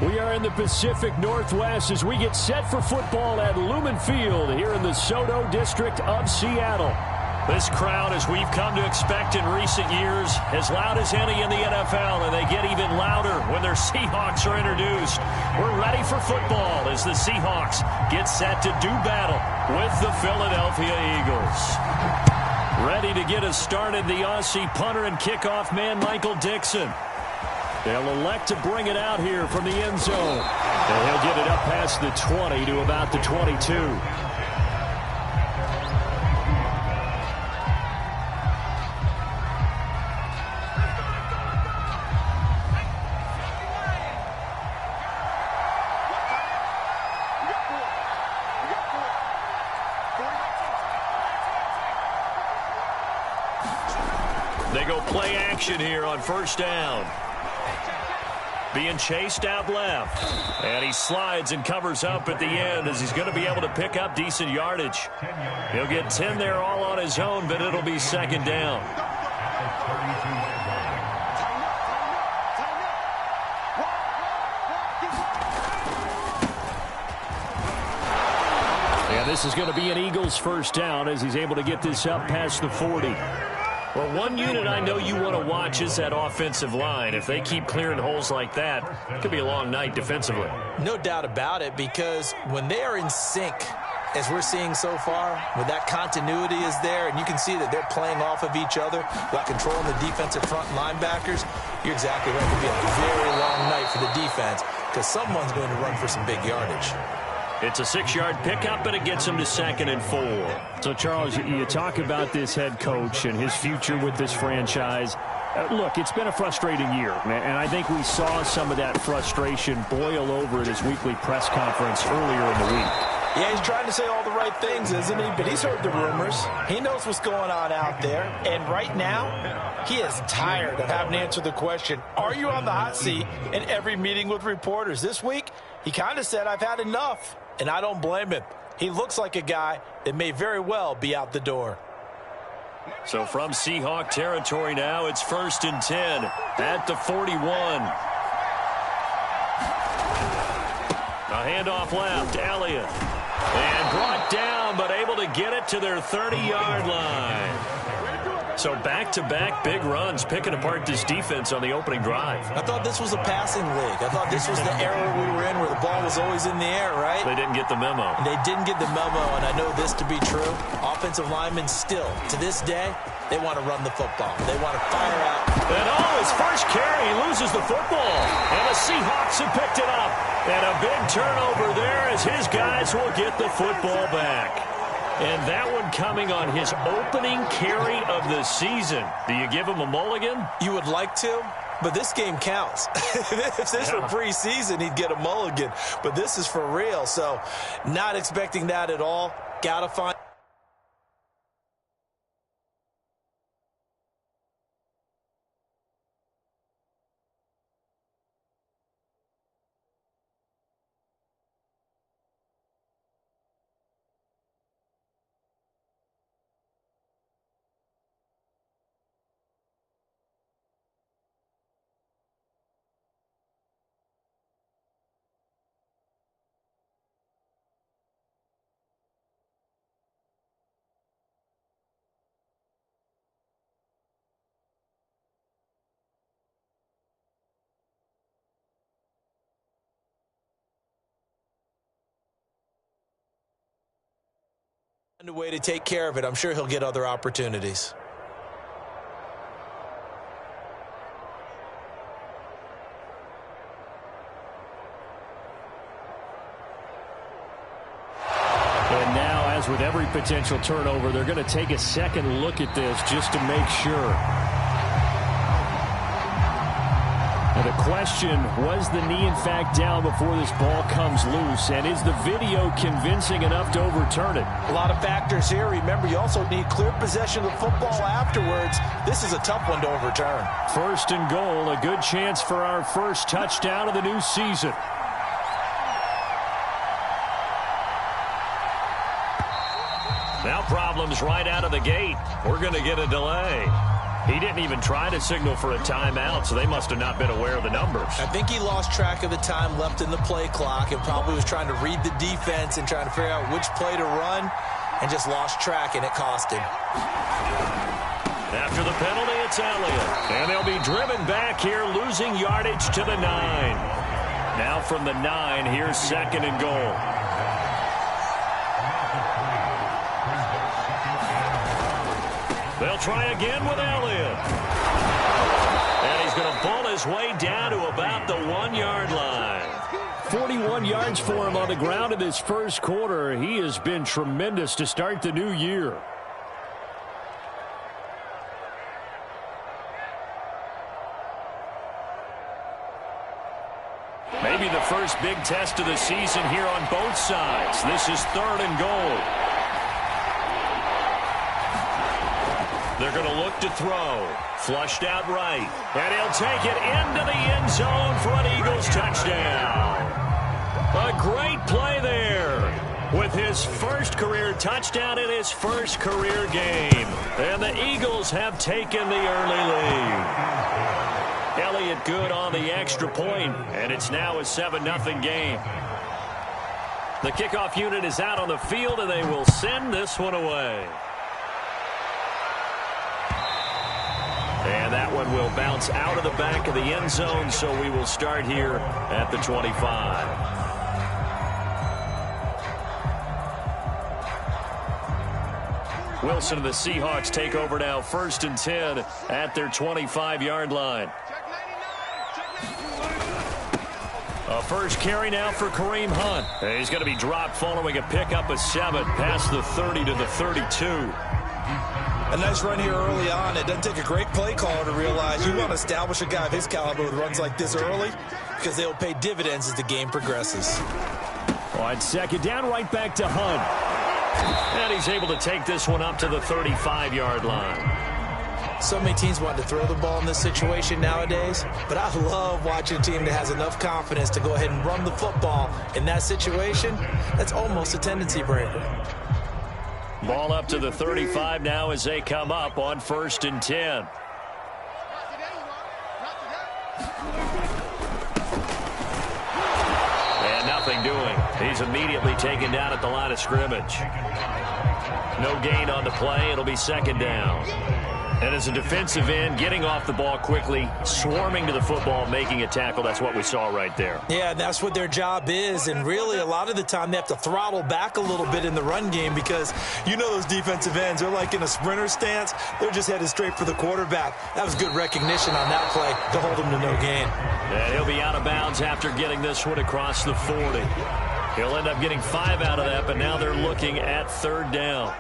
We are in the Pacific Northwest as we get set for football at Lumen Field here in the Soto District of Seattle. This crowd, as we've come to expect in recent years, as loud as any in the NFL, and they get even louder when their Seahawks are introduced. We're ready for football as the Seahawks get set to do battle with the Philadelphia Eagles. Ready to get us started, the Aussie punter and kickoff man, Michael Dixon. They'll elect to bring it out here from the end zone. And he'll get it up past the 20 to about the 22. They go play action here on first down. Being chased out left. And he slides and covers up at the end as he's going to be able to pick up decent yardage. He'll get 10 there all on his own, but it'll be second down. And this is going to be an Eagles first down as he's able to get this up past the 40. Well, one unit I know you want to watch is that offensive line. If they keep clearing holes like that, it could be a long night defensively. No doubt about it, because when they are in sync, as we're seeing so far, when that continuity is there, and you can see that they're playing off of each other while controlling the defensive front linebackers, you're exactly right. It could be a very long night for the defense because someone's going to run for some big yardage. It's a 6-yard pickup, but it him to 2nd and 4. So, Charles, you talk about this head coach and his future with this franchise. Look, it's been a frustrating year, and I think we saw some of that frustration boil over at his weekly press conference earlier in the week. Yeah, he's trying to say all the right things, isn't he? But he's heard the rumors. He knows what's going on out there. And right now, he is tired of having to answer the question, are you on the hot seat, in every meeting with reporters. This week, he kind of said, I've had enough. And I don't blame him. He looks like a guy that may very well be out the door. So from Seahawk territory now, it's 1st and 10 at the 41. A handoff left, Elliott. And brought down, but able to get it to their 30-yard line. So back-to-back big runs, picking apart this defense on the opening drive. I thought this was a passing league. I thought this was the era we were in where the ball was always in the air, right? They didn't get the memo. They didn't get the memo, and I know this to be true. Offensive linemen still, to this day, they want to run the football. They want to fire out. And his first carry, he loses the football. And the Seahawks have picked it up. And a big turnover there as his guys will get the football back. And that one coming on his opening carry of the season. Do you give him a mulligan? You would like to, but this game counts. If this were preseason, he'd get a mulligan. But this is for real, so not expecting that at all. Gotta find. A way to take care of it. I'm sure he'll get other opportunities. And now, as with every potential turnover, they're going to take a second look at this just to make sure. Now the question, was the knee in fact down before this ball comes loose? And is the video convincing enough to overturn it? A lot of factors here. Remember, you also need clear possession of the football afterwards. This is a tough one to overturn. 1st and goal, a good chance for our first touchdown of the new season. Now problems right out of the gate. We're going to get a delay. He didn't even try to signal for a timeout, so they must have not been aware of the numbers. I think he lost track of the time left in the play clock and probably was trying to read the defense and trying to figure out which play to run and just lost track, and it cost him. After the penalty, it's Elliott. And they'll be driven back here, losing yardage to the 9. Now from the 9, here's 2nd and goal. They'll try again with Elliott. And he's going to pull his way down to about the 1-yard line. 41 yards for him on the ground in this first quarter. He has been tremendous to start the new year. Maybe the first big test of the season here on both sides. This is 3rd and goal. They're going to look to throw. Flushed out right. And he'll take it into the end zone for an Eagles touchdown. A great play there with his first career touchdown in his first career game. And the Eagles have taken the early lead. Elliott good on the extra point, and it's now a 7-0 game. The kickoff unit is out on the field, and they will send this one away. And that one will bounce out of the back of the end zone, so we will start here at the 25. Wilson and the Seahawks take over now, 1st and 10 at their 25-yard line. A first carry now for Kareem Hunt. He's going to be dropped following a pickup of 7 past the 30 to the 32. A nice run here early on. It doesn't take a great play caller to realize you want to establish a guy of his caliber with runs like this early because they'll pay dividends as the game progresses. On 2nd down, right back to Hunt. And he's able to take this one up to the 35-yard line. So many teams want to throw the ball in this situation nowadays, but I love watching a team that has enough confidence to go ahead and run the football in that situation. That's almost a tendency breaker. Ball up to the 35 now as they come up on 1st and 10. And nothing doing. He's immediately taken down at the line of scrimmage. No gain on the play. It'll be 2nd down. And as a defensive end, getting off the ball quickly, swarming to the football, making a tackle, that's what we saw right there. Yeah, that's what their job is, and really a lot of the time they have to throttle back a little bit in the run game because you know those defensive ends, they're like in a sprinter stance. They're just headed straight for the quarterback. That was good recognition on that play to hold him to no gain. And he'll be out of bounds after getting this one across the 40. He'll end up getting 5 out of that, but now they're looking at 3rd down.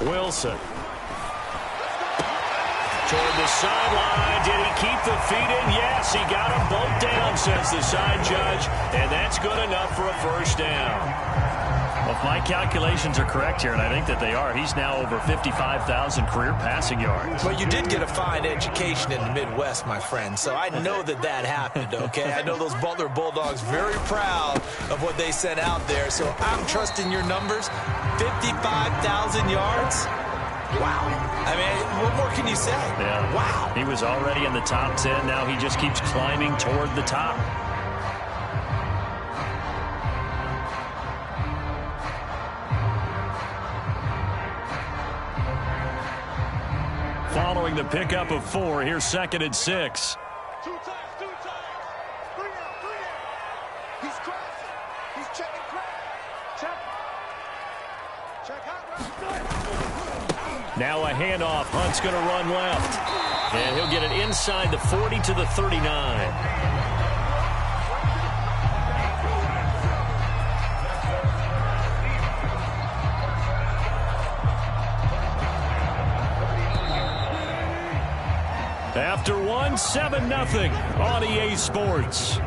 Wilson. Toward the sideline. Did he keep the feet in? Yes, he got them both down, says the side judge. And that's good enough for a 1st down. Well, if my calculations are correct here, and I think that they are, he's now over 55,000 career passing yards. Well, you did get a fine education in the Midwest, my friend, so I know that happened, okay? I know those Butler Bulldogs very proud of what they sent out there, so I'm trusting your numbers. 55,000 yards? Wow. I mean, what more can you say? Yeah. Wow. He was already in the top 10. Now he just keeps climbing toward the top. Following the pickup of 4, here's 2nd and 6. 2 times. 3 out. He's crossing. He's checking crack. Check out. Now a handoff. Hunt's going to run left. And he'll get it inside the 40 to the 39. After 1, 7-0 on EA Sports.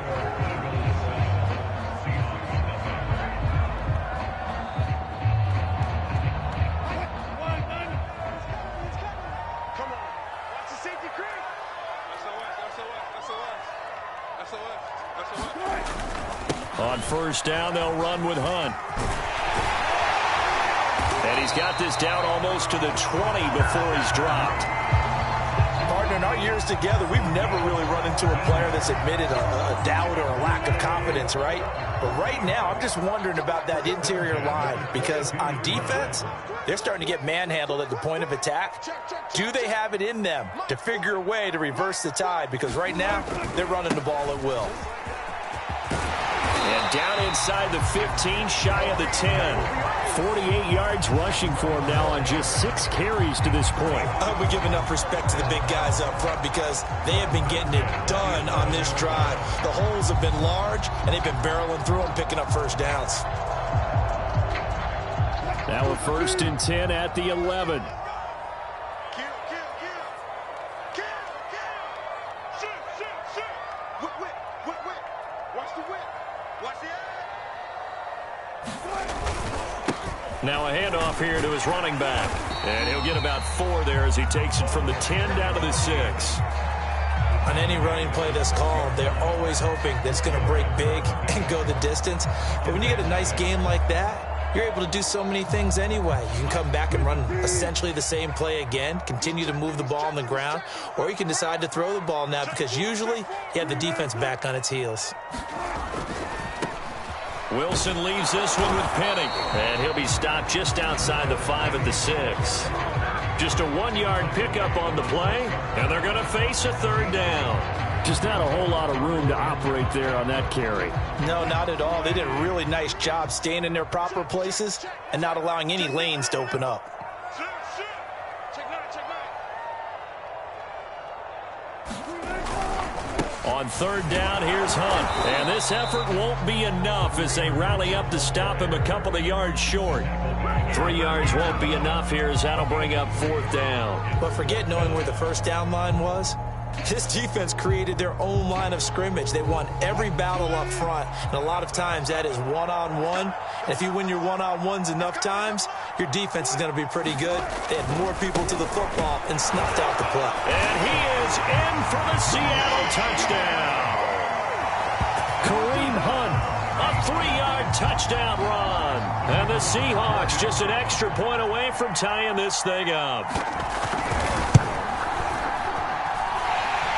On first down. They'll run with Hunt. And he's got this down almost to the 20 before he's dropped. Partner, in our years together, we've never really run into a player that's admitted a doubt or a lack of confidence, right? But right now, I'm just wondering about that interior line, because on defense, they're starting to get manhandled at the point of attack. Do they have it in them to figure a way to reverse the tide? Because right now, they're running the ball at will. And down inside the 15, shy of the 10. 48 yards rushing for him now on just 6 carries to this point. I hope we give enough respect to the big guys up front, because they have been getting it done on this drive. The holes have been large, and they've been barreling through them, picking up first downs. Now a 1st and 10 at the 11. Now a handoff here to his running back. And he'll get about 4 there as he takes it from the 10 down to the 6. On any running play that's called, they're always hoping that it's going to break big and go the distance. But when you get a nice game like that, you're able to do so many things anyway. You can come back and run essentially the same play again, continue to move the ball on the ground, or you can decide to throw the ball now, because usually you have the defense back on its heels. Wilson leaves this one with Penny, and he'll be stopped just outside the 5 at the 6. Just a 1-yard pickup on the play, and they're going to face a 3rd down. Just not a whole lot of room to operate there on that carry. No, not at all. They did a really nice job staying in their proper places and not allowing any lanes to open up. On 3rd down, here's Hunt. And this effort won't be enough as they rally up to stop him a couple of yards short. 3 yards won't be enough here as that'll bring up 4th down. But forget knowing where the first down line was. This defense created their own line of scrimmage. They won every battle up front, and a lot of times that is one-on-one. And if you win your one-on-ones enough times, your defense is going to be pretty good. They had more people to the football and snuffed out the play. And he is in for the Seattle touchdown. Kareem Hunt, a 3-yard touchdown run. And the Seahawks just an extra point away from tying this thing up.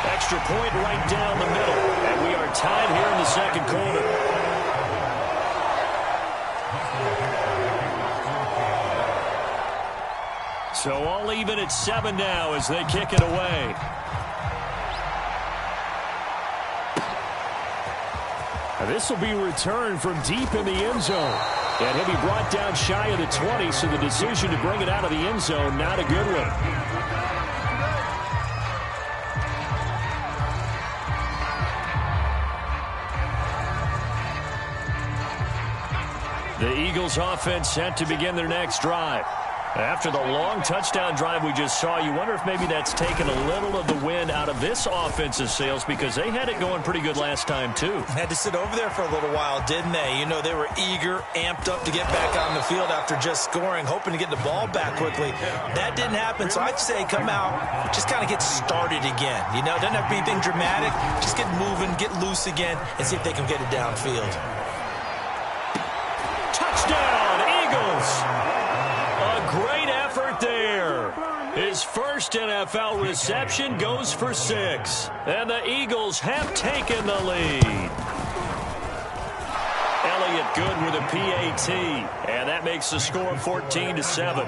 Extra point right down the middle. And we are tied here in the 2nd quarter. So all even at 7 now as they kick it away. This will be returned from deep in the end zone. And he'll be brought down shy of the 20, so the decision to bring it out of the end zone, not a good one. The Eagles offense set to begin their next drive. After the long touchdown drive we just saw, you wonder if maybe that's taken a little of the wind out of this offensive sails, because they had it going pretty good last time too. Had to sit over there for a little while, didn't they? You know, they were eager, amped up to get back on the field after just scoring, hoping to get the ball back quickly. That didn't happen, so I'd say come out, just kind of get started again. You know, doesn't have to be anything dramatic. Just get moving, get loose again, and see if they can get it downfield. Touchdown, Eagles! Great effort there. His first NFL reception goes for 6. And the Eagles have taken the lead. Elliott good with a PAT. And that makes the score 14-7.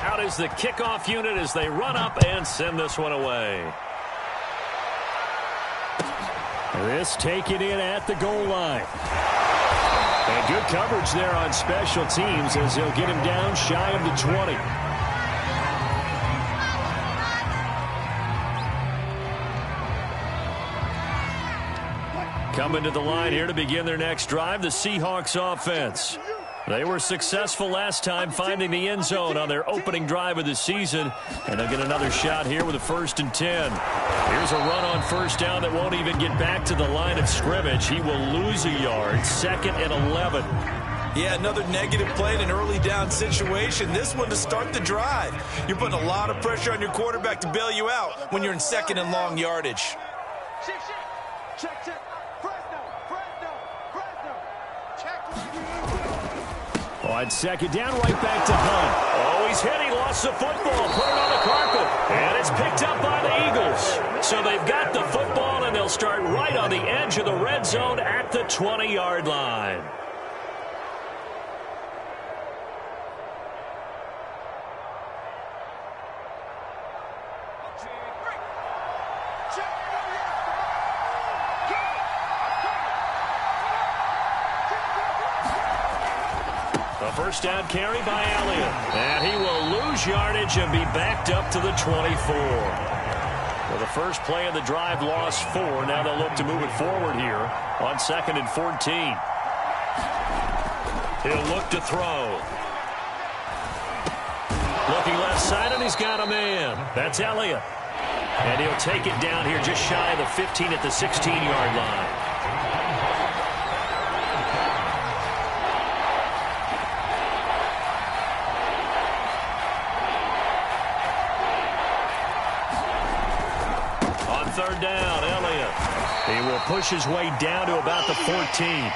Out is the kickoff unit as they run up and send this one away. This taken in at the goal line. And good coverage there on special teams as they'll get him down shy of the 20. Coming to the line here to begin their next drive, the Seahawks offense. They were successful last time finding the end zone on their opening drive of the season. And they'll get another shot here with a 1st and 10. Here's a run on 1st down that won't even get back to the line of scrimmage. He will lose a yard. 2nd and 11. Yeah, another negative play in an early down situation. This one to start the drive. You're putting a lot of pressure on your quarterback to bail you out when you're in 2nd and long yardage. Check. Press now. On second down, right back to Hunt. Oh, he's hit. He lost the football. Put it on the carpet. And it's picked up by the Eagles. So they've got the football, and they'll start right on the edge of the red zone at the 20-yard line. First down carry by Elliott. And he will lose yardage and be backed up to the 24. Well, the first play of the drive lost 4. Now they'll look to move it forward here on 2nd and 14. He'll look to throw. Looking left side, and he's got a man. That's Elliott. And he'll take it down here just shy of the 15 at the 16-yard line. Third down, Elliott. He will push his way down to about the 14.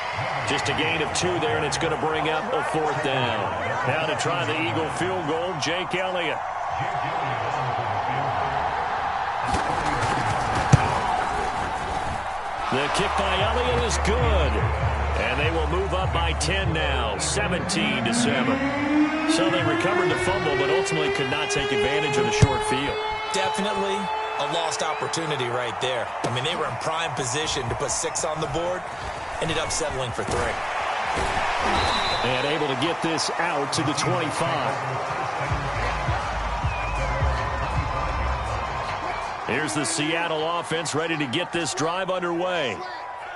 Just a gain of 2 there, and it's going to bring up a 4th down. Now to try the Eagle field goal, Jake Elliott. The kick by Elliott is good. And they will move up by 10 now, 17-7. So they recovered the fumble, but ultimately could not take advantage of the short field. Definitely a lost opportunity right there. I mean, they were in prime position to put 6 on the board. Ended up settling for 3. And able to get this out to the 25. Here's the Seattle offense ready to get this drive underway.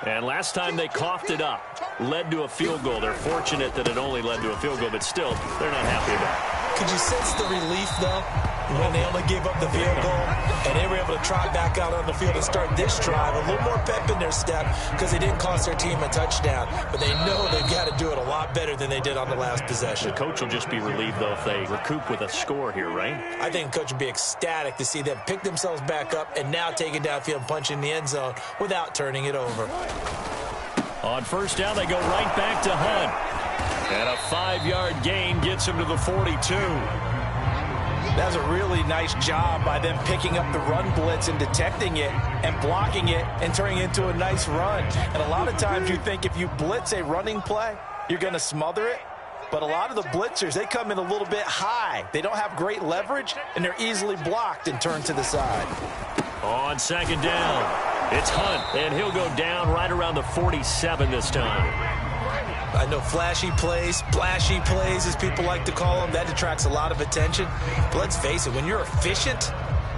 And last time they coughed it up, led to a field goal. They're fortunate that it only led to a field goal, but still, they're not happy about it. Could you sense the relief, though, when they only gave up the field goal and they were able to trot back out on the field and start this drive? A little more pep in their step because they didn't cost their team a touchdown, but they know they've got to do it a lot better than they did on the last possession. The coach will just be relieved, though, if they recoup with a score here, right? I think the coach would be ecstatic to see them pick themselves back up and now take it downfield and punch in the end zone without turning it over. On first down, they go right back to Hunt. And a 5-yard gain gets him to the 42. That's a really nice job by them picking up the run blitz and detecting it and blocking it and turning it into a nice run. And a lot of times you think if you blitz a running play, you're going to smother it. But a lot of the blitzers, they come in a little bit high. They don't have great leverage, and they're easily blocked and turned to the side. On second down, it's Hunt, and he'll go down right around the 47 this time. I know flashy plays, splashy plays, as people like to call them, that attracts a lot of attention. But let's face it, when you're efficient,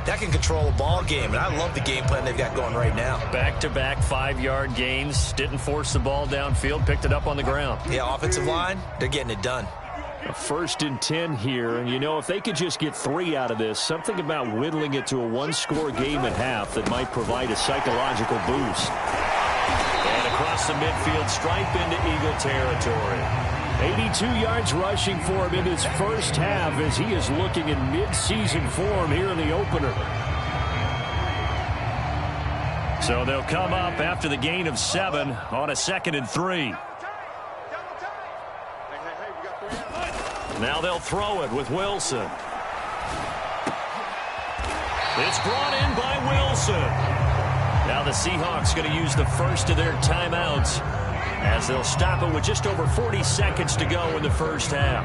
that can control a ball game. And I love the game plan they've got going right now. Back-to-back 5-yard gains. Didn't force the ball downfield. Picked it up on the ground. Yeah, offensive line, they're getting it done. A 1st and 10 here. And, you know, if they could just get 3 out of this, something about whittling it to a 1-score game at half that might provide a psychological boost. And across the midfield, stripe into Eagle territory. 82 yards rushing for him in his first half as he is looking in mid-season form here in the opener. So they'll come up after the gain of 7 on a 2nd and 3. Now they'll throw it with Wilson. It's brought in by Wilson. Now the Seahawks going to use the first of their timeouts as they'll stop it with just over 40 seconds to go in the first half.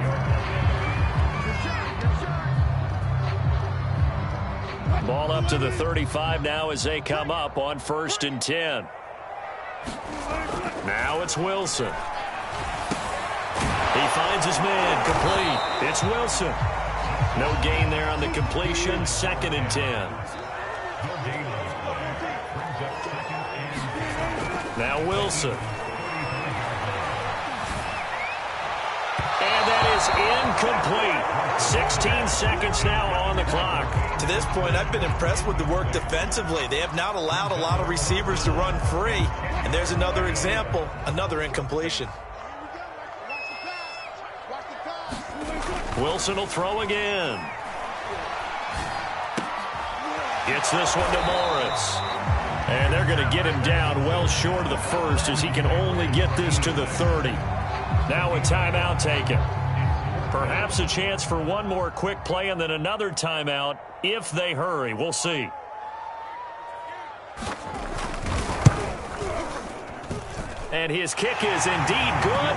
Ball up to the 35 now as they come up on 1st and 10. Now it's Wilson. He finds his man, complete. It's Wilson. No gain there on the completion, 2nd and 10. Now Wilson. And that is incomplete. 16 seconds now on the clock. To this point, I've been impressed with the work defensively. They have not allowed a lot of receivers to run free. And there's another example, another incompletion. Wilson will throw again. Gets this one to Morris. And they're going to get him down well short of the first as he can only get this to the 30. Now a timeout taken. Perhaps a chance for one more quick play and then another timeout if they hurry. We'll see. And his kick is indeed good.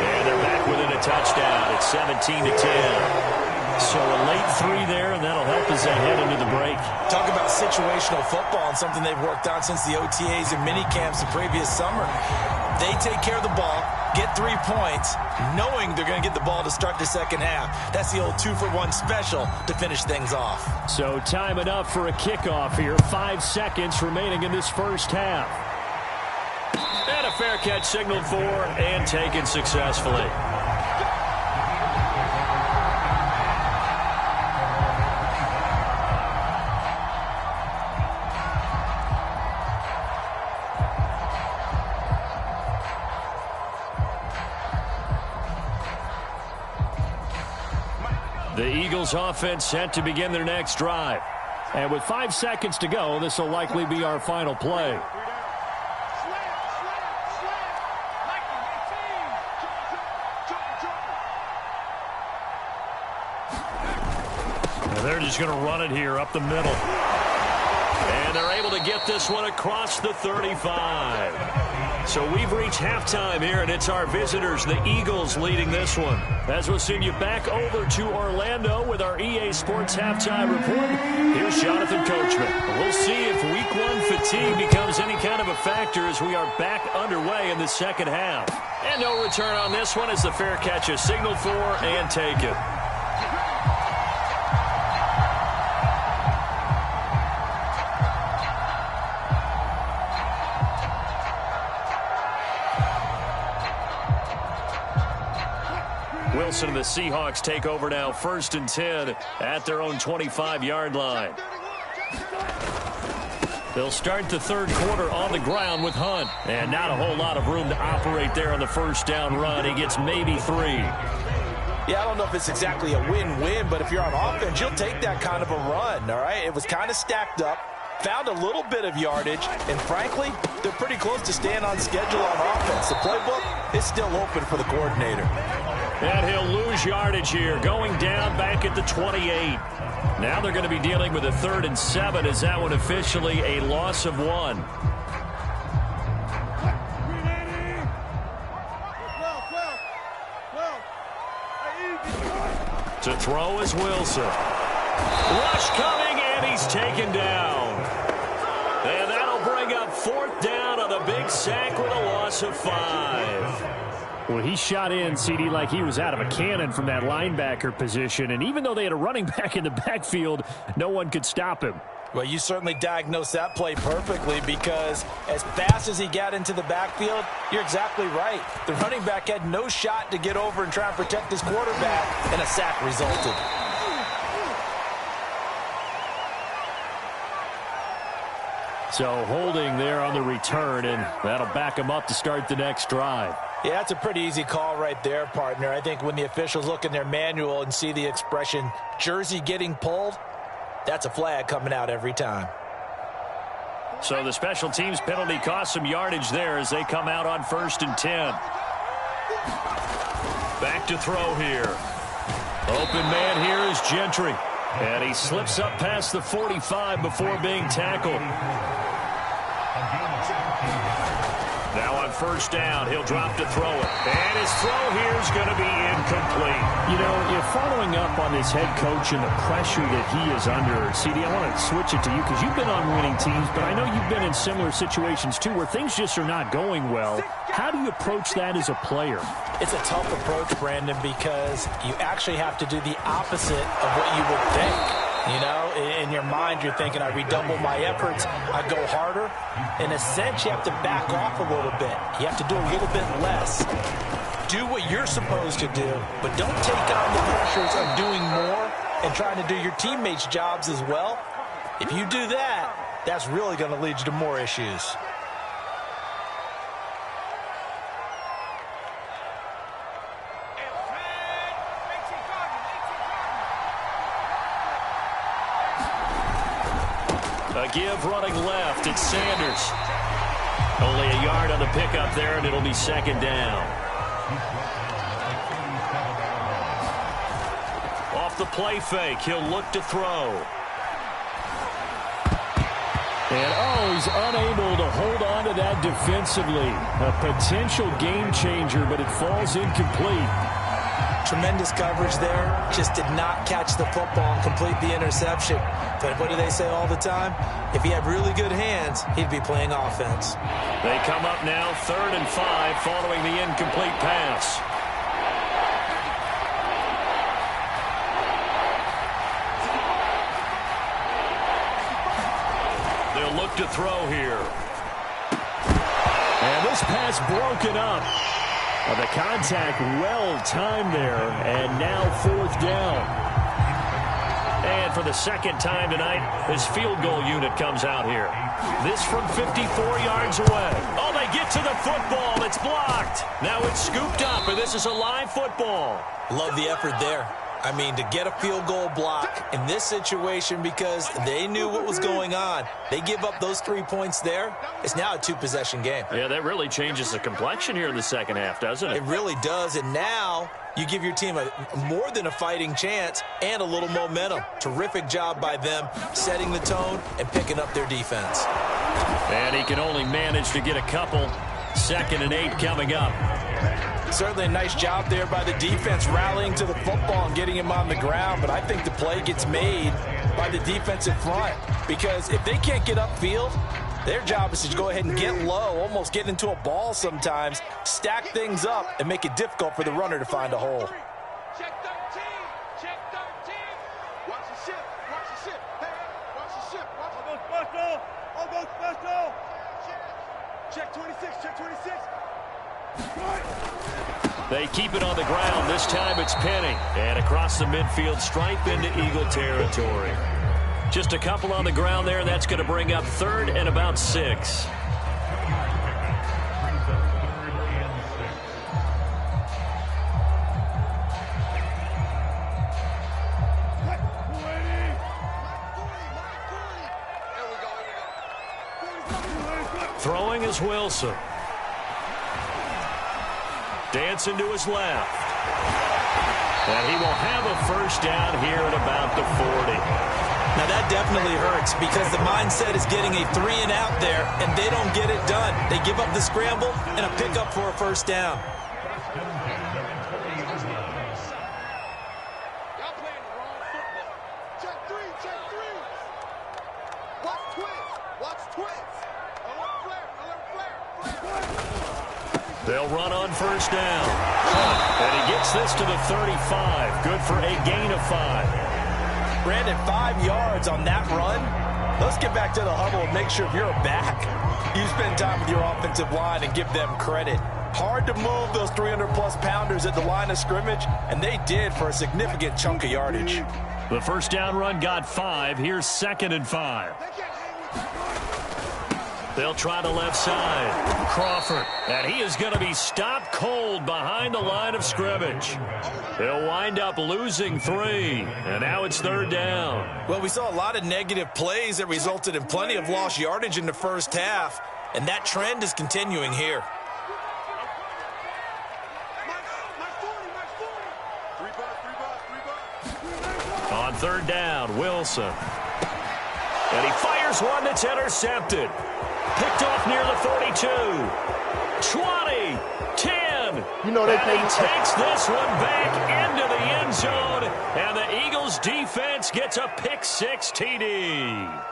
And they're back within a touchdown. It's 17-10. So a late 3 there, and that'll help as they head into the break. Talk about situational football and something they've worked on since the OTAs and mini camps the previous summer. They take care of the ball, get 3 points, knowing they're going to get the ball to start the second half. That's the old 2-for-1 special to finish things off. So time enough for a kickoff here. 5 seconds remaining in this first half. And a fair catch signaled for and taken successfully. The Eagles offense set to begin their next drive. And with 5 seconds to go, this will likely be our final play. And they're just going to run it here up the middle. And they're able to get this one across the 35. So we've reached halftime here, and it's our visitors, the Eagles, leading this one. As we'll send you back over to Orlando with our EA Sports Halftime Report, here's Jonathan Coachman. We'll see if Week 1 fatigue becomes any kind of a factor as we are back underway in the second half. And no return on this one as the fair catch is signaled for and taken. Wilson and the Seahawks take over now, 1st and 10 at their own 25-yard line. They'll start the third quarter on the ground with Hunt. And not a whole lot of room to operate there on the first down run. He gets maybe 3. Yeah, I don't know if it's exactly a win-win, but if you're on offense, you'll take that kind of a run, all right? It was kind of stacked up, found a little bit of yardage, and frankly, they're pretty close to staying on schedule on offense. The playbook is still open for the coordinator. And he'll lose yardage here, going down back at the 28. Now they're going to be dealing with a 3rd and 7 as that one officially a loss of 1. To throw is Wilson. Rush coming, and he's taken down. And that'll bring up 4th down on a big sack with a loss of 5. Well, he shot in, CD, like he was out of a cannon from that linebacker position. And even though they had a running back in the backfield, no one could stop him. Well, you certainly diagnosed that play perfectly because as fast as he got into the backfield, you're exactly right. The running back had no shot to get over and try and protect his quarterback, and a sack resulted. So holding there on the return, and that'll back him up to start the next drive. Yeah, that's a pretty easy call right there, partner. I think when the officials look in their manual and see the expression jersey getting pulled, that's a flag coming out every time. So the special teams penalty cost some yardage there as they come out on 1st and 10. Back to throw here. Open man here is Gentry. And he slips up past the 45 before being tackled. Now on 1st down, he'll drop to throw it. And his throw here is going to be incomplete. You know, following up on this head coach and the pressure that he is under, CD, I want to switch it to you because you've been on winning teams, but I know you've been in similar situations too where things just are not going well. How do you approach that as a player? It's a tough approach, Brandon, because you actually have to do the opposite of what you would think. You know, in your mind, you're thinking, I redouble my efforts, I go harder. In a sense, you have to back off a little bit. You have to do a little bit less. Do what you're supposed to do, but don't take on the pressures of doing more and trying to do your teammates' jobs as well. If you do that, that's really going to lead you to more issues. A give running left. It's Sanders. Only a yard on the pickup there, and it'll be 2nd down. the play fake. He'll look to throw. And, he's unable to hold on to that defensively. A potential game changer, but it falls incomplete. Tremendous coverage there. Just did not catch the football and complete the interception. But what do they say all the time? If he had really good hands, he'd be playing offense. They come up now 3rd and 5 following the incomplete pass. They'll look to throw here. And this pass broken up. The contact well-timed there, and now 4th down. And for the second time tonight, his field goal unit comes out here. This from 54 yards away. Oh, they get to the football. It's blocked. Now it's scooped up, and this is a live football. Love the effort there. I mean, to get a field goal block in this situation because they knew what was going on. They give up those 3 points there. It's now a 2-possession game. Yeah, that really changes the complexion here in the second half, doesn't it? It really does, and now you give your team more than a fighting chance and a little momentum. Terrific job by them setting the tone and picking up their defense. And he can only manage to get a couple. 2nd and 8 coming up. Certainly a nice job there by the defense rallying to the football and getting him on the ground, but I think the play gets made by the defensive front because if they can't get upfield, their job is to go ahead and get low, almost get into a ball sometimes, stack things up, and make it difficult for the runner to find a hole. Check 13. Check 13. Watch the ship. Watch the ship. Hey, watch the ship. Watch the special. I'll go special. Check 26. Check 26. They keep it on the ground. This time it's Penny. And across the midfield stripe into Eagle territory. Just a couple on the ground there, and that's going to bring up 3rd and about 6. Throwing is Wilson. Dancing to his left. And he will have a first down here at about the 40. Now that definitely hurts because the mindset is getting a 3-and-out there, and they don't get it done. They give up the scramble and a pickup for a first down. Y'all playing the wrong football. Check 3. Check 3. Watch twins. Watch twins. Alert flare. Alert flare. They'll run on first down. And he gets this to the 35. Good for a gain of 5. Brandon, 5 yards on that run. Let's get back to the huddle and make sure if you're a back, you spend time with your offensive line and give them credit. Hard to move those 300-plus pounders at the line of scrimmage, and they did for a significant chunk of yardage. The first down run got 5. Here's 2nd and 5. They'll try the left side. Crawford. And he is going to be stopped cold behind the line of scrimmage. They'll wind up losing 3. And now it's 3rd down. Well, we saw a lot of negative plays that resulted in plenty of lost yardage in the first half. And that trend is continuing here. On 3rd down, Wilson. And he fires one that's intercepted. Picked off near the 42. 20. 10. You know they and he takes this one back into the end zone. And the Eagles defense gets a pick-6 TD.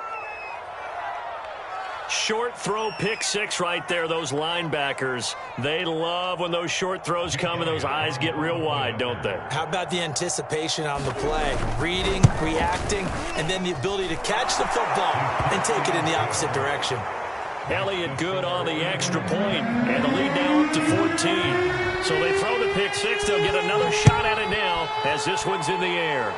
Short throw pick-6 right there. Those linebackers, they love when those short throws come and those eyes get real wide, don't they? How about the anticipation on the play? Reading, reacting, and then the ability to catch the football and take it in the opposite direction. Elliott good on the extra point, and the lead now up to 14. So they throw the pick-6. They'll get another shot at it now as this one's in the air.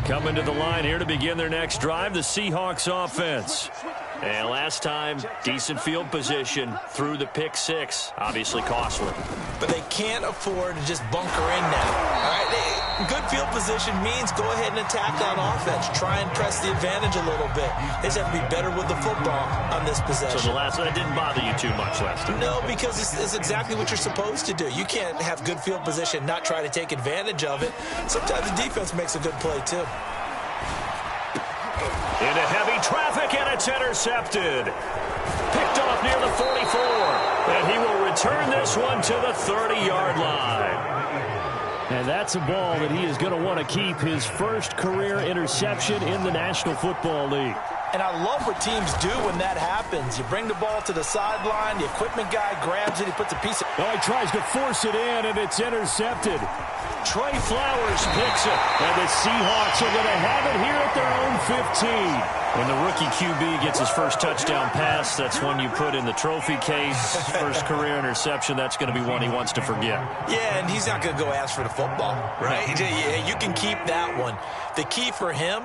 Coming to the line here to begin their next drive, the Seahawks offense. And last time, decent field position through the pick six. Obviously costly. But they can't afford to just bunker in now. All right, good field position means go ahead and attack on offense. Try and press the advantage a little bit. They just have to be better with the football on this possession. So that didn't bother you too much last time? No, because it's exactly what you're supposed to do. You can't have good field position, not try to take advantage of it. Sometimes the defense makes a good play, too. Into heavy traffic, and it's intercepted. Picked off near the 44. And he will return this one to the 30-yard line. And that's a ball that he is going to want to keep, his first career interception in the National Football League. And I love what teams do when that happens. You bring the ball to the sideline, the equipment guy grabs it, he puts a piece of... Oh, he tries to force it in, and it's intercepted. Trey Flowers picks it, and the Seahawks are going to have it here at their own 15. When the rookie QB gets his first touchdown pass, that's one you put in the trophy case. First career interception, that's going to be one he wants to forget. Yeah, and he's not going to go ask for the football, right? Yeah, you can keep that one. The key for him,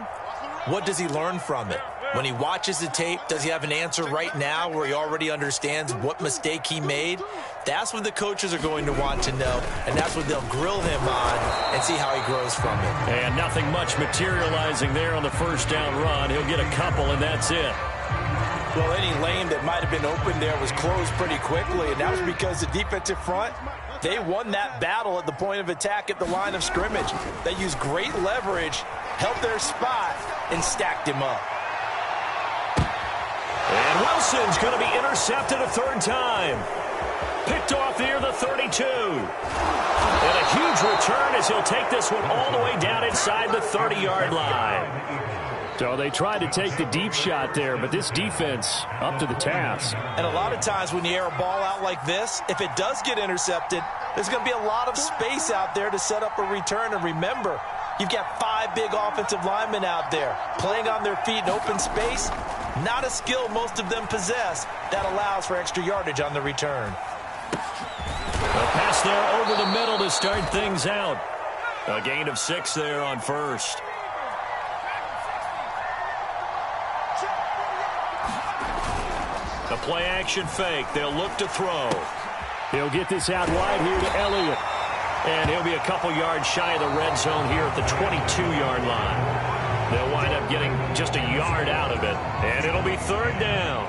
what does he learn from it? When he watches the tape, does he have an answer right now where he already understands what mistake he made? That's what the coaches are going to want to know, and that's what they'll grill him on and see how he grows from it. And nothing much materializing there on the first down run. He'll get a couple, and that's it. Well, any lane that might have been open there was closed pretty quickly, and that was because the defensive front, they won that battle at the point of attack at the line of scrimmage. They used great leverage, held their spot, and stacked him up. And Wilson's going to be intercepted a third time. Picked off near the 32. And a huge return as he'll take this one all the way down inside the 30-yard line. So they tried to take the deep shot there, but this defense up to the task. And a lot of times when you air a ball out like this, if it does get intercepted, there's going to be a lot of space out there to set up a return. And remember, you've got 5 big offensive linemen out there playing on their feet in open space. Not a skill most of them possess that allows for extra yardage on the return. A pass there over the middle to start things out. A gain of 6 there on first. The play action fake. They'll look to throw. He'll get this out wide here to Elliott. And he'll be a couple yards shy of the red zone here at the 22-yard line. They'll wind up getting just a yard out of it. And it'll be third down.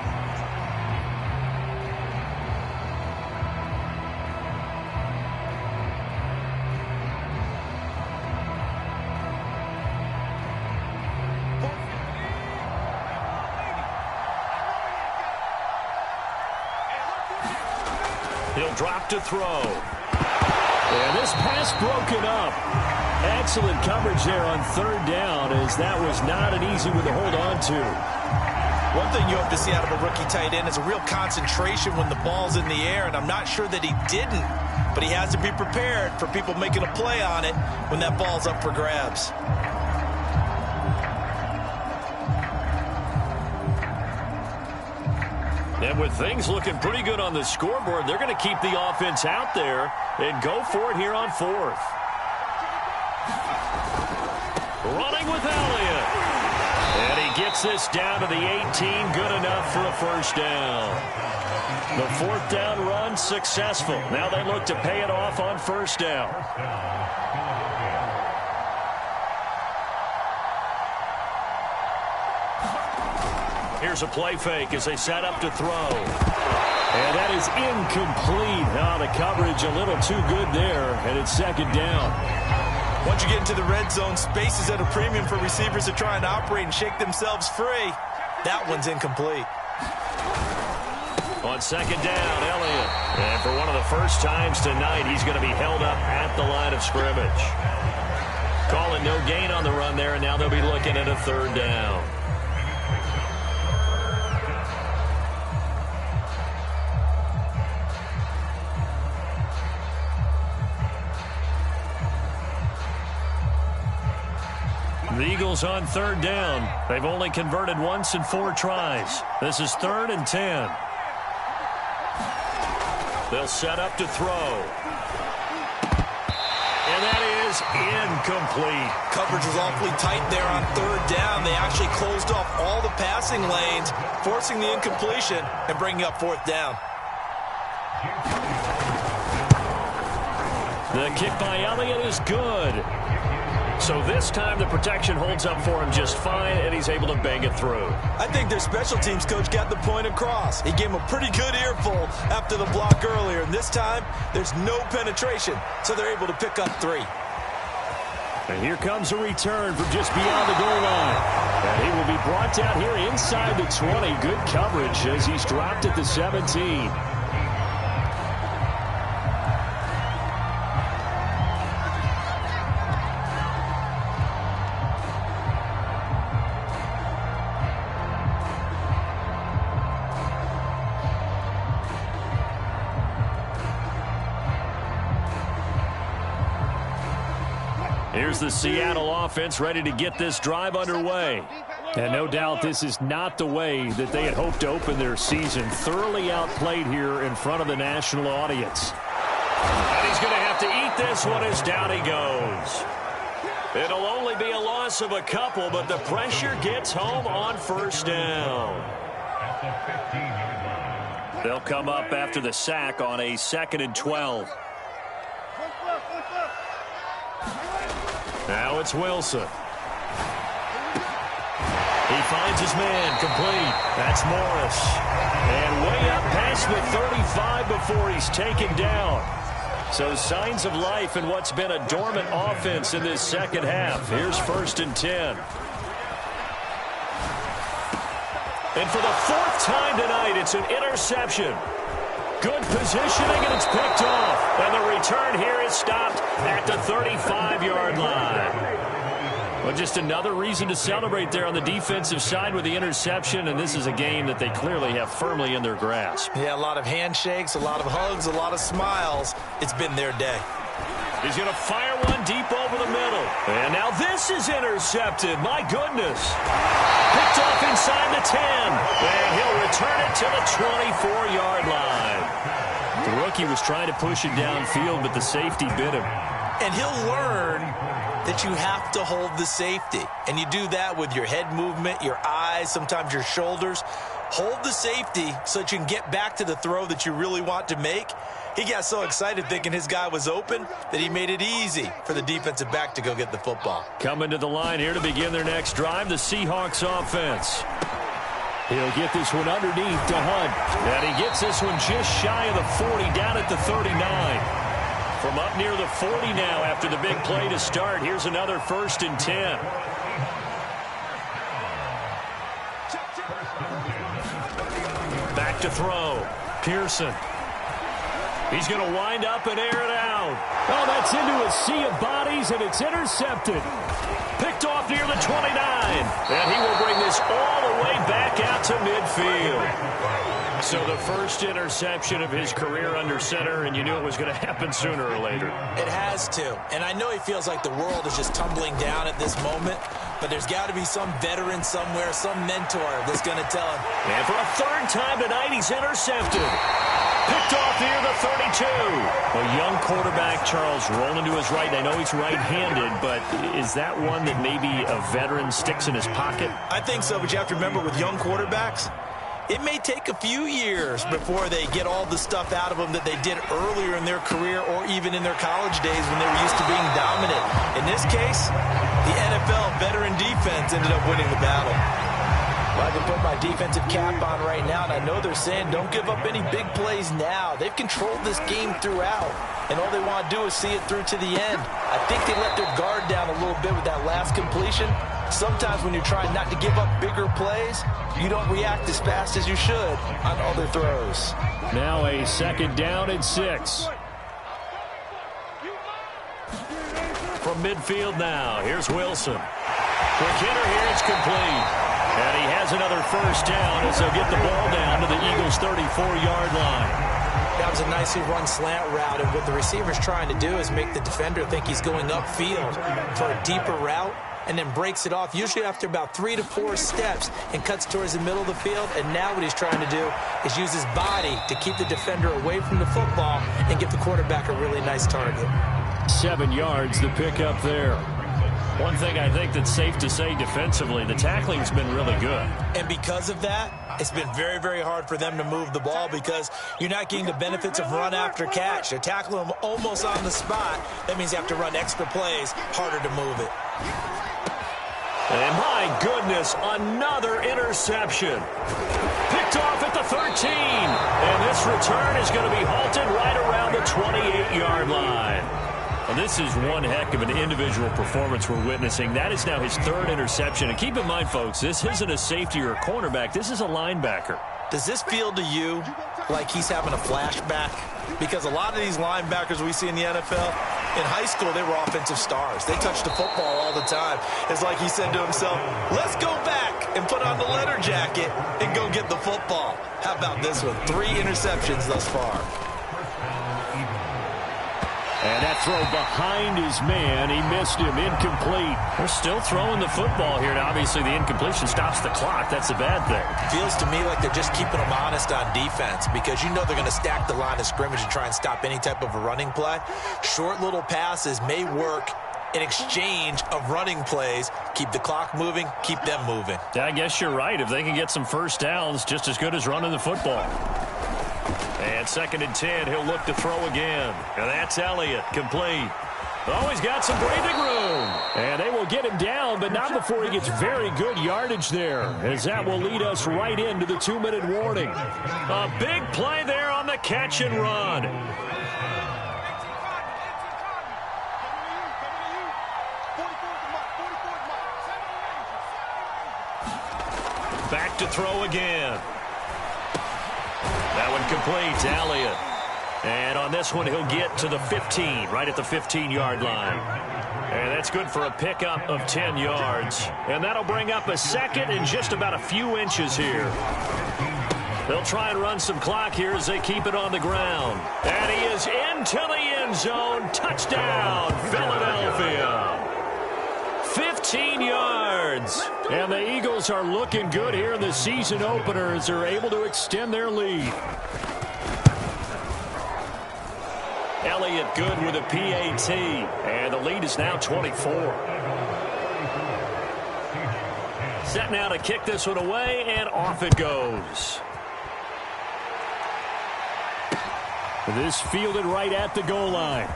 He'll drop to throw. And this pass broken up. Excellent coverage there on third down, as that was not an easy one to hold on to. One thing you hope to see out of a rookie tight end is a real concentration when the ball's in the air, and I'm not sure that he didn't, but he has to be prepared for people making a play on it when that ball's up for grabs. And with things looking pretty good on the scoreboard, they're going to keep the offense out there and go for it here on fourth. Running with Elliott. And he gets this down to the 18. Good enough for a first down. The fourth down run successful. Now they look to pay it off on first down. Here's a play fake as they set up to throw. And that is incomplete. Now the coverage a little too good there, and it's second down. Once you get into the red zone, space is at a premium for receivers to try and operate and shake themselves free. That one's incomplete. On second down, Elliott. And for one of the first times tonight, he's going to be held up at the line of scrimmage. Calling no gain on the run there, and now they'll be looking at a third down. The Eagles on third down. They've only converted once in 4 tries. This is 3rd and 10. They'll set up to throw. And that is incomplete. Coverage was awfully tight there on third down. They actually closed off all the passing lanes, forcing the incompletion and bringing up fourth down. The kick by Elliott is good. So this time the protection holds up for him just fine, and he's able to bang it through. I think their special teams coach got the point across. He gave him a pretty good earful after the block earlier, and this time there's no penetration, so they're able to pick up 3. And here comes a return from just beyond the goal line. And he will be brought down here inside the 20. Good coverage as he's dropped at the 17. Here's the Seattle offense ready to get this drive underway. And no doubt this is not the way that they had hoped to open their season. Thoroughly outplayed here in front of the national audience. And he's going to have to eat this one as down he goes. It'll only be a loss of a couple, but the pressure gets home on first down. They'll come up after the sack on a 2nd and 12. Now it's Wilson. He finds his man, complete. That's Morris. And way up past the 35 before he's taken down. So signs of life in what's been a dormant offense in this second half. Here's 1st and 10. And for the 4th time tonight, it's an interception. Good positioning, and it's picked off. And the return here is stopped at the 35-yard line. Well, just another reason to celebrate there on the defensive side with the interception, and this is a game that they clearly have firmly in their grasp. Yeah, a lot of handshakes, a lot of hugs, a lot of smiles. It's been their day. He's going to fire one deep over the middle. And now this is intercepted. My goodness. Picked off inside the 10. And he'll return it to the 24-yard line. The rookie was trying to push it downfield, but the safety bit him. And he'll learn that you have to hold the safety. And you do that with your head movement, your eyes, sometimes your shoulders. Hold the safety so that you can get back to the throw that you really want to make. He got so excited thinking his guy was open that he made it easy for the defensive back to go get the football. Coming to the line here to begin their next drive, the Seahawks offense. He'll get this one underneath to Hunt. And he gets this one just shy of the 40, down at the 39. From up near the 40 now after the big play to start. Here's another 1st and 10. Back to throw. Pearson. He's going to wind up and air it out. Oh, that's into a sea of bodies, and it's intercepted. Picked off near the 29. And he will bring this all the way back out to midfield. So the first interception of his career under center, and you knew it was going to happen sooner or later. It has to. And I know he feels like the world is just tumbling down at this moment, but there's got to be some veteran somewhere, some mentor that's going to tell him. And for a 3rd time tonight, he's intercepted. Picked off near the 32. A young quarterback, Charles, rolling to his right. I know he's right-handed, but is that one that maybe a veteran sticks in his pocket? I think so, but you have to remember with young quarterbacks, it may take a few years before they get all the stuff out of them that they did earlier in their career or even in their college days when they were used to being dominant. In this case, the NFL veteran defense ended up winning the battle. Well, I can put my defensive cap on right now, and I know they're saying don't give up any big plays now. They've controlled this game throughout, and all they want to do is see it through to the end. I think they let their guard down a little bit with that last completion. Sometimes when you're trying not to give up bigger plays, you don't react as fast as you should on other throws. Now a 2nd down and 6. From midfield now, here's Wilson. Quick hitter here, it's complete. And he has another 1st down as they'll get the ball down to the Eagles' 34-yard line. That was a nicely run slant route, and what the receiver's trying to do is make the defender think he's going upfield for a deeper route, and then breaks it off, usually after about 3 to 4 steps, and cuts towards the middle of the field. And now what he's trying to do is use his body to keep the defender away from the football and give the quarterback a really nice target. 7 yards, the pickup there. One thing I think that's safe to say defensively, the tackling's been really good. And because of that, it's been very, very hard for them to move the ball because you're not getting the benefits of run after catch. They're tackling them almost on the spot. That means you have to run extra plays, harder to move it. And my goodness, another interception. Picked off at the 13. And this return is going to be halted right around the 28-yard line. Well, this is one heck of an individual performance we're witnessing. That is now his 3rd interception. And keep in mind, folks, this isn't a safety or a cornerback. This is a linebacker. Does this feel to you like he's having a flashback? Because a lot of these linebackers we see in the NFL, in high school, they were offensive stars. They touched the football all the time. It's like he said to himself, let's go back and put on the leather jacket and go get the football. How about this one? 3 interceptions thus far. And that throw behind his man. He missed him. Incomplete. They're still throwing the football here. Now, obviously, the incompletion stops the clock. That's a bad thing. Feels to me like they're just keeping them honest on defense because you know they're going to stack the line of scrimmage and try and stop any type of a running play. Short little passes may work in exchange of running plays. Keep the clock moving, keep them moving. Yeah, I guess you're right. If they can get some first downs, just as good as running the football. And 2nd and 10, he'll look to throw again. And that's Elliott, complete. Oh, he's got some breathing room. And they will get him down, but not before he gets very good yardage there, as that will lead us right into the 2-minute warning. A big play there on the catch and run. Back to throw again. That one complete to Elliott. And on this one, he'll get to the 15, right at the 15-yard line. And that's good for a pickup of 10 yards. And that'll bring up a 2nd and just about a few inches here. They'll try and run some clock here as they keep it on the ground. And he is into the end zone. Touchdown, Philadelphia. 15 yards. And the Eagles are looking good here in the season opener as they're able to extend their lead. Elliott good with a PAT. And the lead is now 24. Set now to kick this one away, and off it goes. This fielded right at the goal line.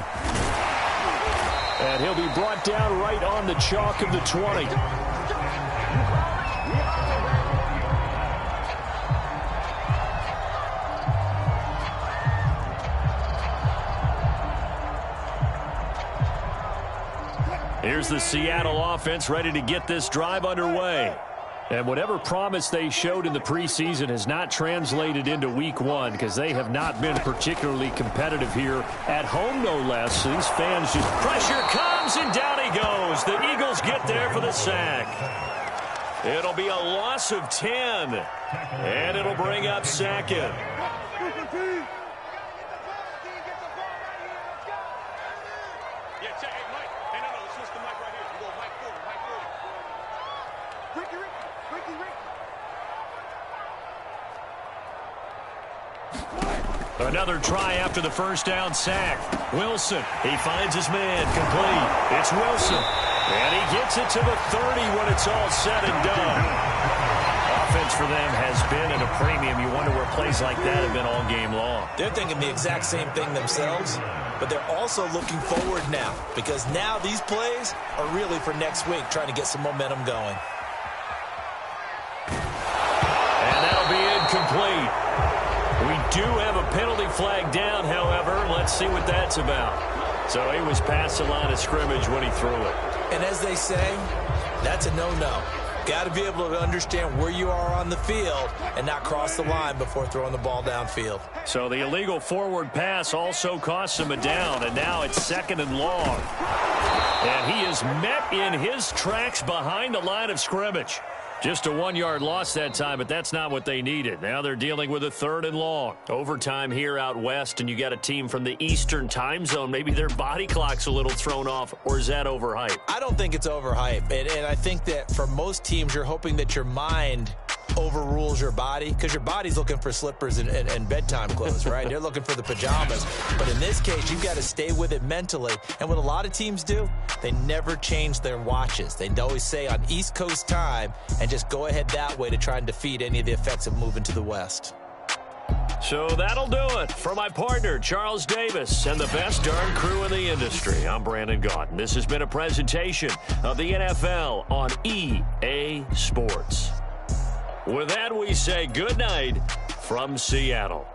And he'll be brought down right on the chalk of the 20. Here's the Seattle offense ready to get this drive underway. And whatever promise they showed in the preseason has not translated into week 1 because they have not been particularly competitive here at home, no less. So these fans just... Pressure comes, and down he goes. The Eagles get there for the sack. It'll be a loss of 10. And it'll bring up 2nd. Another try after the first down sack. Wilson, he finds his man, complete. It's Wilson, and he gets it to the 30 when it's all said and done. Offense for them has been at a premium. You wonder where plays like that have been all game long. They're thinking the exact same thing themselves, but they're also looking forward now because now these plays are really for next week, trying to get some momentum going. And that'll be incomplete. We do have a penalty flag down, however. Let's see what that's about. So he was past the line of scrimmage when he threw it. And as they say, that's a no-no. Got to be able to understand where you are on the field and not cross the line before throwing the ball downfield. So the illegal forward pass also costs him a down, and now it's 2nd and long. And he is met in his tracks behind the line of scrimmage. Just a 1-yard loss that time, but that's not what they needed. Now they're dealing with a 3rd and long. Overtime here out west, and you got a team from the Eastern time zone. Maybe their body clock's a little thrown off, or is that overhyped? I don't think it's overhyped, and I think that for most teams, you're hoping that your mind overrules your body, because your body's looking for slippers and bedtime clothes, right? They're looking for the pajamas. But in this case, you've got to stay with it mentally. And what a lot of teams do, they never change their watches. They always say on East Coast time and just go ahead that way to try and defeat any of the effects of moving to the West. So that'll do it for my partner, Charles Davis, and the best darn crew in the industry. I'm Brandon Gaudin. This has been a presentation of the NFL on EA Sports. With that, we say good night from Seattle.